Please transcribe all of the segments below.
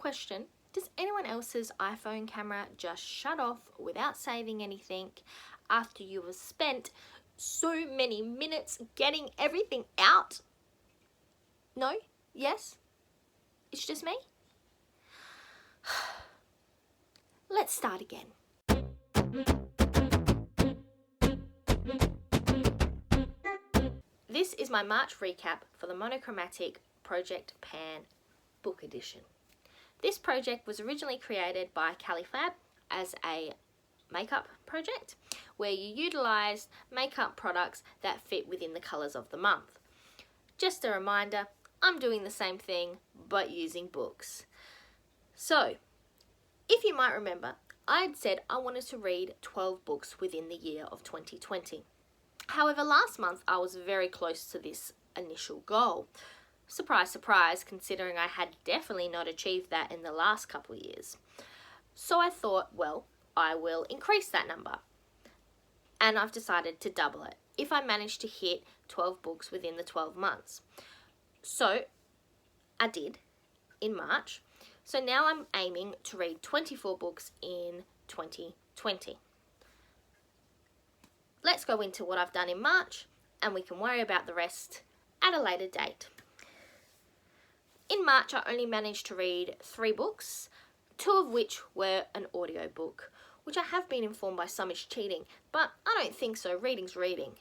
Question: does anyone else's iPhone camera just shut off without saving anything after you have spent so many minutes getting everything out? No? Yes? It's just me? Let's start again. This is my March recap for the Monochromatic Project Pan book edition. This project was originally created by KaliFab as a makeup project where you utilised makeup products that fit within the colours of the month. Just a reminder, I'm doing the same thing but using books. So, if you might remember, I had said I wanted to read 12 books within the year of 2020. However, last month I was very close to this initial goal. Surprise, surprise, considering I had definitely not achieved that in the last couple of years. So I thought, well, I will increase that number. And I've decided to double it if I manage to hit 12 books within the 12 months. So I did in March. So now I'm aiming to read 24 books in 2020. Let's go into what I've done in March and we can worry about the rest at a later date. In March, I only managed to read 3 books, 2 of which were an audiobook, which I have been informed by some is cheating, but I don't think so. Reading's reading.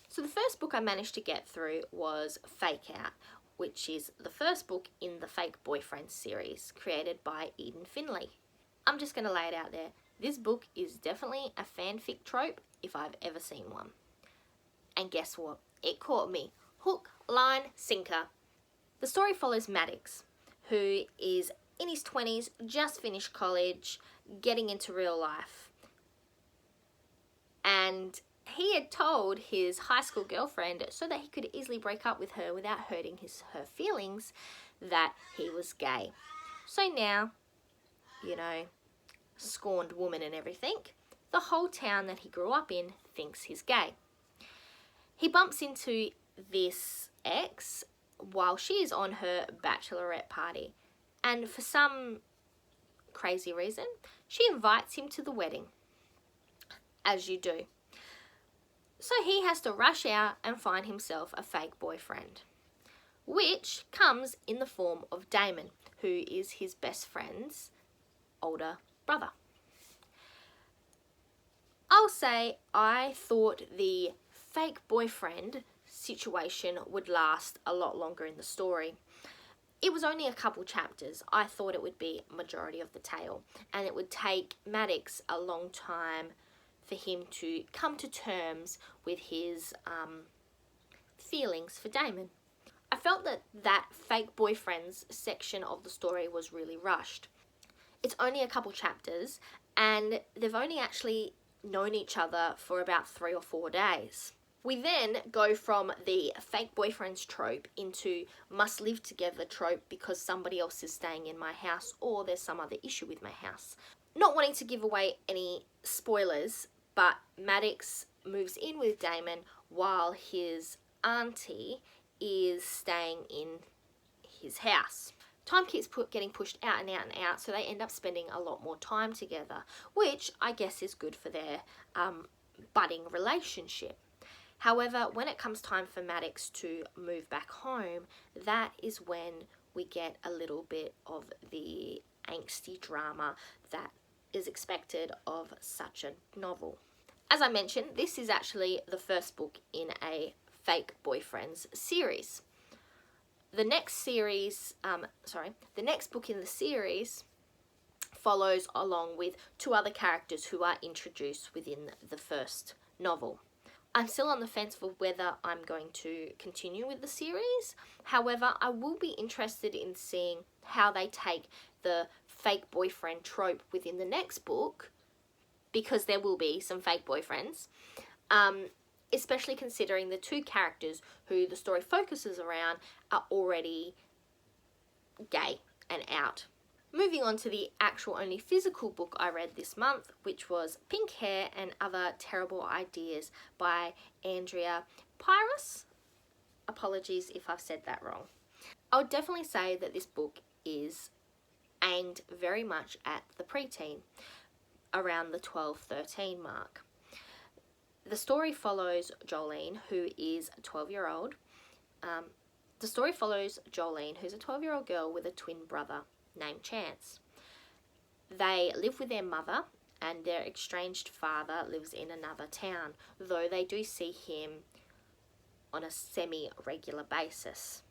So the first book I managed to get through was Fake Out, which is the first book in the Fake Boyfriend series, created by Eden Finley. I'm just going to lay it out there. This book is definitely a fanfic trope if I've ever seen one. And guess what? It caught me. Hook, line, sinker. The story follows Maddox, who is in his 20s, just finished college, getting into real life. And he had told his high school girlfriend, so that he could easily break up with her without hurting her feelings, that he was gay. So now, scorned woman and everything, the whole town that he grew up in thinks he's gay. He bumps into this ex while she is on her bachelorette party, and for some crazy reason, she invites him to the wedding, as you do. So he has to rush out and find himself a fake boyfriend, which comes in the form of Damon, who is his best friend's older brother. I'll say I thought the fake boyfriend situation would last a lot longer in the story. It was only a couple chapters. I thought it would be majority of the tale, and it would take Maddox a long time for him to come to terms with his feelings for Damon. I felt that fake boyfriends section of the story was really rushed. It's only a couple chapters, and they've only actually known each other for about 3 or 4 days. We then go from the fake boyfriends trope into must live together trope because somebody else is staying in my house or there's some other issue with my house. Not wanting to give away any spoilers, but Maddox moves in with Damon while his auntie is staying in his house. Time keeps getting pushed out and out and out, so they end up spending a lot more time together, which I guess is good for their budding relationship. However, when it comes time for Maddox to move back home, that is when we get a little bit of the angsty drama that is expected of such a novel. As I mentioned, this is actually the first book in a Fake Boyfriends series. The next book in the series follows along with 2 other characters who are introduced within the first novel. I'm still on the fence for whether I'm going to continue with the series. However, I will be interested in seeing how they take the fake boyfriend trope within the next book, because there will be some fake boyfriends, especially considering the 2 characters who the story focuses around are already gay and out. Moving on to the actual only physical book I read this month, which was Pink Hair and Other Terrible Ideas by Andrea Pyrus. Apologies if I've said that wrong. I would definitely say that this book is aimed very much at the preteen, around the 12-13 mark. The story follows Jolene, who is a 12-year-old. The story follows Jolene, who's a 12-year-old girl with a twin brother named Chance. They live with their mother, and their estranged father lives in another town, though they do see him on a semi-regular basis.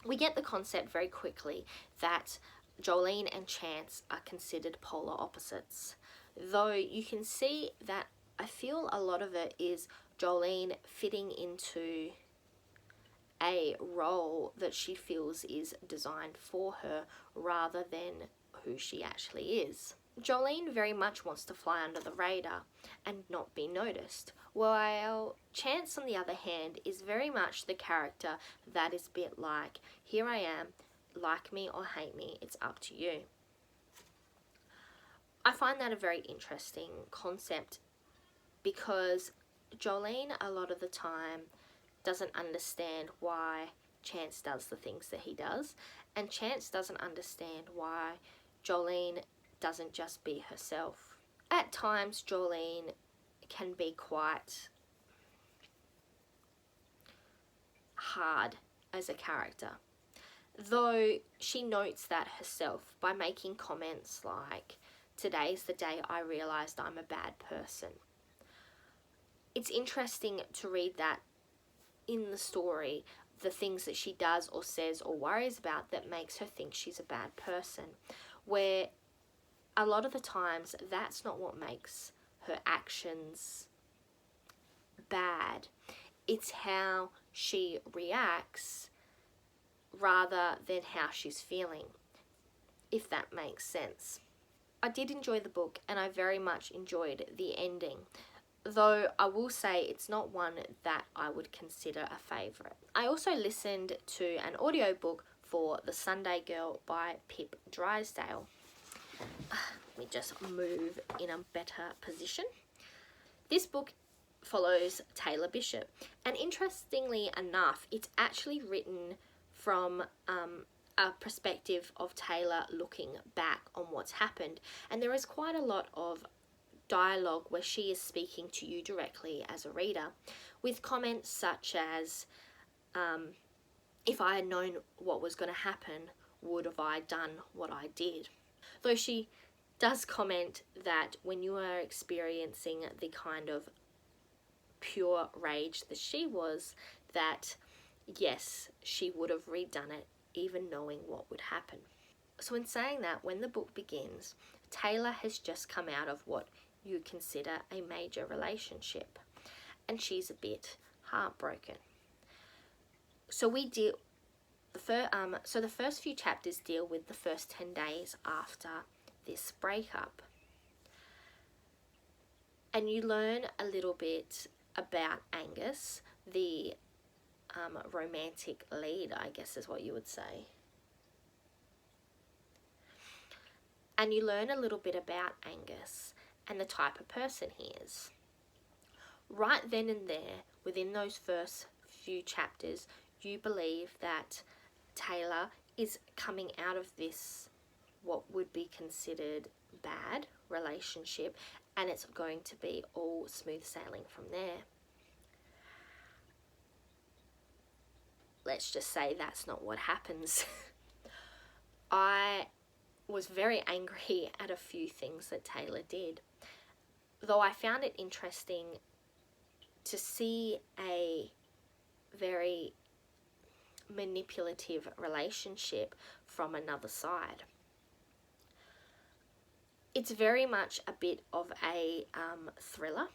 We get the concept very quickly that Jolene and Chance are considered polar opposites, though you can see that I feel a lot of it is Jolene fitting into a role that she feels is designed for her rather than who she actually is. Jolene very much wants to fly under the radar and not be noticed, while Chance, on the other hand, is very much the character that is a bit like, here I am, like me or hate me, it's up to you. I find that a very interesting concept because Jolene a lot of the time doesn't understand why Chance does the things that he does, and Chance doesn't understand why Jolene doesn't just be herself. At times, Jolene can be quite hard as a character, though she notes that herself by making comments like, today's the day I realised I'm a bad person. It's interesting to read that in the story, the things that she does or says or worries about that makes her think she's a bad person, where a lot of the times that's not what makes her actions bad. It's how she reacts rather than how she's feeling, if that makes sense. I did enjoy the book, and I very much enjoyed the ending, though I will say it's not one that I would consider a favourite. I also listened to an audiobook for The Sunday Girl by Pip Drysdale. Let me just move in a better position. This book follows Taylor Bishop, and interestingly enough, it's actually written from a perspective of Taylor looking back on what's happened, and there is quite a lot of dialogue where she is speaking to you directly as a reader, with comments such as, if I had known what was going to happen, would have I done what I did? Though she does comment that when you are experiencing the kind of pure rage that she was, that yes, she would have redone it even knowing what would happen. So in saying that, when the book begins, Taylor has just come out of what you consider a major relationship, and she's a bit heartbroken. So the first few chapters deal with the first 10 days after this breakup, and you learn a little bit about Angus, the romantic lead, I guess is what you would say. And you learn a little bit about Angus and the type of person he is. Right then and there, within those first few chapters, you believe that Taylor is coming out of this, what would be considered bad relationship, and it's going to be all smooth sailing from there. Let's just say that's not what happens. I was very angry at a few things that Taylor did, though I found it interesting to see a very manipulative relationship from another side. It's very much a bit of a thriller.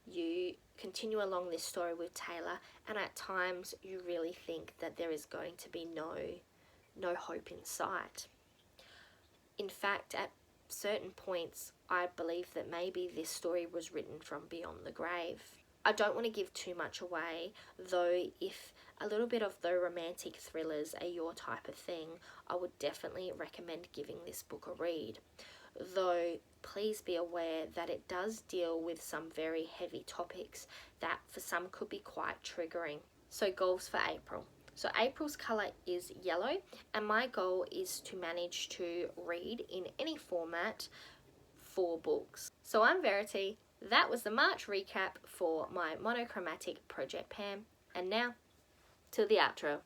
You continue along this story with Taylor, and at times you really think that there is going to be no hope in sight. In fact, at certain points, I believe that maybe this story was written from beyond the grave. I don't want to give too much away, though if a little bit of the romantic thrillers are your type of thing, I would definitely recommend giving this book a read. Though please be aware that it does deal with some very heavy topics that for some could be quite triggering. So goals for April. So April's colour is yellow, and my goal is to manage to read in any format 4 books. So I'm Verity. That was the March recap for my Monochromatic Project Pam, and now to the outro.